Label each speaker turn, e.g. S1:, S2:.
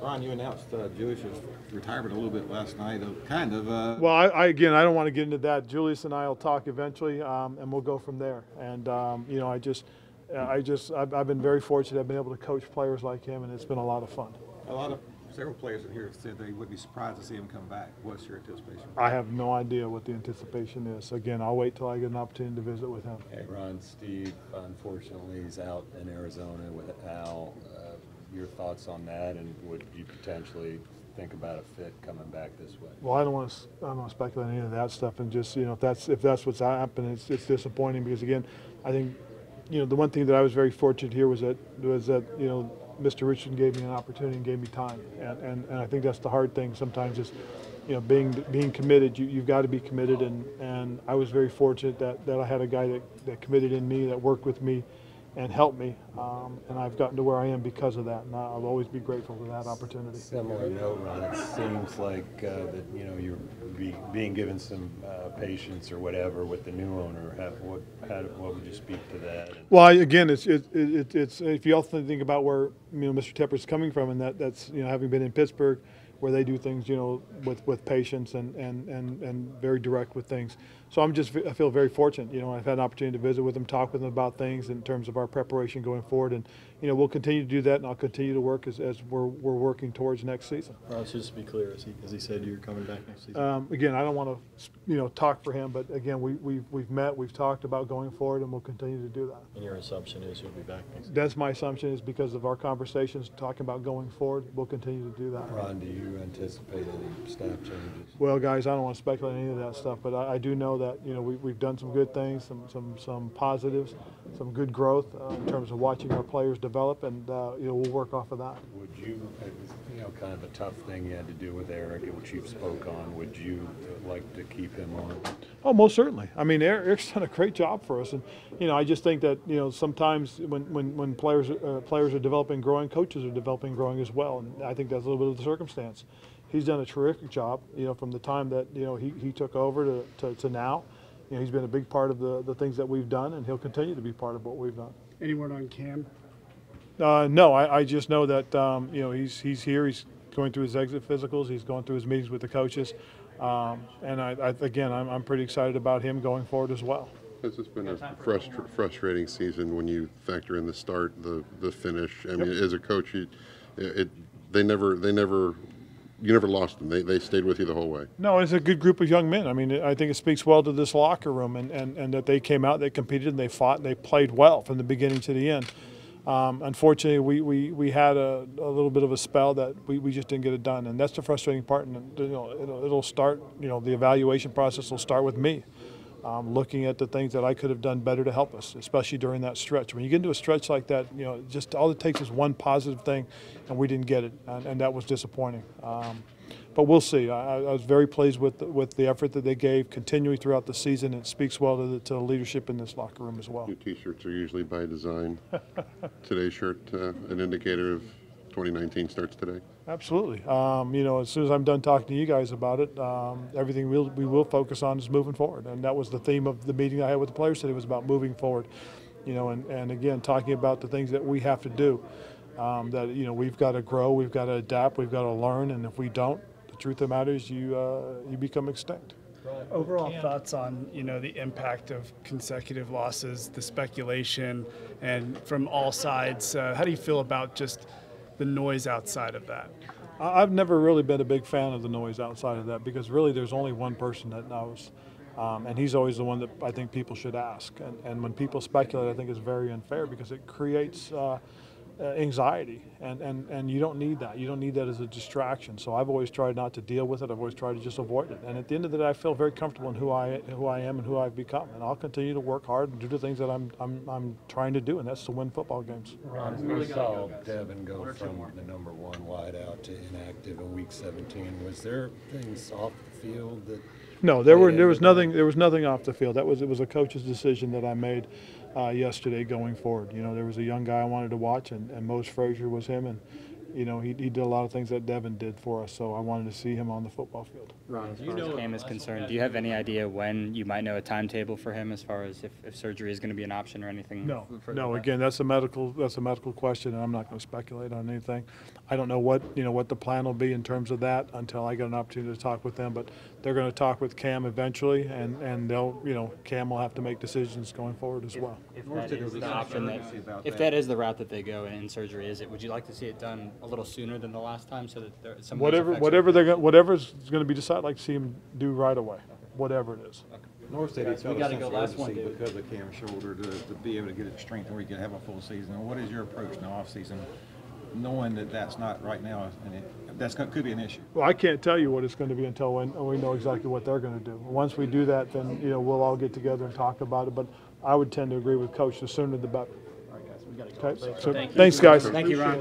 S1: Ron, you announced Julius' retirement a little bit last night, kind of.
S2: Well, again, I don't want to get into that. Julius and I will talk eventually, and we'll go from there. And you know, I've been very fortunate. I've been able to coach players like him, and it's been a lot of fun.
S1: Several players in here said they would be surprised to see him come back. What's your anticipation?
S2: I have no idea what the anticipation is. Again, I'll wait till I get an opportunity to visit with him.
S3: Hey, Ron, Steve, unfortunately, he's out in Arizona with Al. Your thoughts on that, and would you potentially think about a fit coming back this way?
S2: Well, I don't want to speculate on any of that stuff, and just, you know, if that's what's happened, it's disappointing because, again, I think, you know, the one thing that I was very fortunate here was that you know, Mr. Richardson gave me an opportunity and gave me time, and I think that's the hard thing sometimes is, you know, being committed. You've got to be committed, and I was very fortunate that I had a guy that committed in me, that worked with me and helped me, and I've gotten to where I am because of that, and I'll always be grateful for that opportunity.
S3: Similar note, Ron, it seems like that, you know, you're being given some patience or whatever with the new owner. What would you speak to that?
S2: Well, again, it's if you also think about where, you know, Mr. Tepper's coming from, and that's, you know, having been in Pittsburgh, where they do things, you know, with patience and very direct with things. So I feel very fortunate. You know, I've had an opportunity to visit with them, talk with them about things in terms of our preparation going forward, and, you know, we'll continue to do that, and I'll continue to work as we're working towards next season.
S4: Just to be clear, as he said, you're coming back next season.
S2: Again, I don't want to, you know, talk for him, but again, we've met, we've talked about going forward, and we'll continue to do that.
S4: And your assumption is you'll be back next season?
S2: That's my assumption, is because of our conversations talking about going forward, we'll continue to do that.
S3: Ron, do you anticipate any staff changes?
S2: Well, guys, I don't want to speculate on any of that stuff, but I do know that, you know, we've done some good things, some positives, some good growth in terms of watching our players develop, and you know, we'll work off of that.
S3: Would you, you know, kind of a tough thing you had to do with Eric, which you spoke on, would you like to keep him on?
S2: Oh, most certainly. I mean, Eric's done a great job for us, and, you know, I just think that, you know, sometimes when players are developing, growing, coaches are developing, growing as well, and I think that's a little bit of the circumstance. He's done a terrific job, you know, from the time that, you know, he took over to now. You know, he's been a big part of the things that we've done, and he'll continue to be part of what we've done.
S5: Any word on Cam?
S2: No, I just know that, you know, he's here. He's going through his exit physicals. He's going through his meetings with the coaches, and again, I'm pretty excited about him going forward as well.
S6: Has this been a frustrating season when you factor in the start, the finish? I mean, as a coach, you never lost them. They stayed with you the whole way.
S2: No, it's a good group of young men. I mean, I think it speaks well to this locker room, and that they came out, they competed, and they fought, and they played well from the beginning to the end. Unfortunately, we had a little bit of a spell that we just didn't get it done, and that's the frustrating part. And, you know, it'll start. You know, the evaluation process will start with me. Looking at the things that I could have done better to help us, especially during that stretch. When you get into a stretch like that, you know, just all it takes is one positive thing, and we didn't get it, and that was disappointing. But we'll see. I was very pleased with the effort that they gave continuing throughout the season. It speaks well to the leadership in this locker room as well.
S6: Your T-shirts are usually by design. Today's shirt, an indicator of 2019 starts today.
S2: Absolutely. You know, as soon as I'm done talking to you guys about it, everything we will focus on is moving forward, and that was the theme of the meeting I had with the players today, was about moving forward. You know, and again, talking about the things that we have to do. That, you know, we've got to grow, we've got to adapt, we've got to learn, and if we don't, the truth of the matter is you become extinct.
S5: Overall thoughts on, you know, the impact of consecutive losses, the speculation, and from all sides. How do you feel about just the noise outside of that?
S2: I've never really been a big fan of the noise outside of that, because really there's only one person that knows, and he's always the one that I think people should ask. And when people speculate, I think it's very unfair, because it creates anxiety, and you don't need that. You don't need that as a distraction. So I've always tried not to deal with it. I've always tried to just avoid it. And at the end of the day, I feel very comfortable in who I am and who I've become. And I'll continue to work hard and do the things that I'm trying to do, and that's to win football games.
S3: Ron, we saw Devin go from the #1 wideout to inactive in Week 17. Was there things off the field that?
S2: No, there was nothing off the field. It was a coach's decision that I made yesterday going forward. You know, there was a young guy I wanted to watch, and Mose Frazier was him, and he did a lot of things that Devin did for us, so I wanted to see him on the football field.
S7: Ron, as far as Cam is concerned, do you have any idea when you might know a timetable for him as far as if surgery is going to be an option or anything?
S2: No,
S7: further
S2: no.
S7: than that?
S2: Again, that's a medical question, and I'm not going to speculate on anything. I don't know what the plan will be in terms of that until I get an opportunity to talk with them. But they're going to talk with Cam eventually, and they'll Cam will have to make decisions going forward as well.
S7: If
S1: North
S7: that
S1: City
S7: is
S1: was
S7: the option that,
S1: controversy about
S7: if
S1: that.
S7: that is the route that they go in surgery, would you like to see it done a little sooner than the last time, so that some of those effects are-
S2: Whatever's going to be decided, I'd like to see him do right away, whatever it is.
S1: North City
S7: Guys, we
S1: felt a
S7: gotta
S1: sense
S7: go
S1: of
S7: last one,
S1: urgency
S7: dude.
S1: because of Cam's shoulder to be able to get it strengthened where you can have a full season. And what is your approach in the offseason, knowing that that's not right now, and could be an issue?
S2: Well, I can't tell you what it's going to be until we know exactly what they're going to do. Once we do that, then we'll all get together and talk about it. But I would tend to agree with Coach. The sooner the better.
S1: All right, guys, we got to go.
S2: Okay. So thanks, guys.
S7: Thank you, Ron.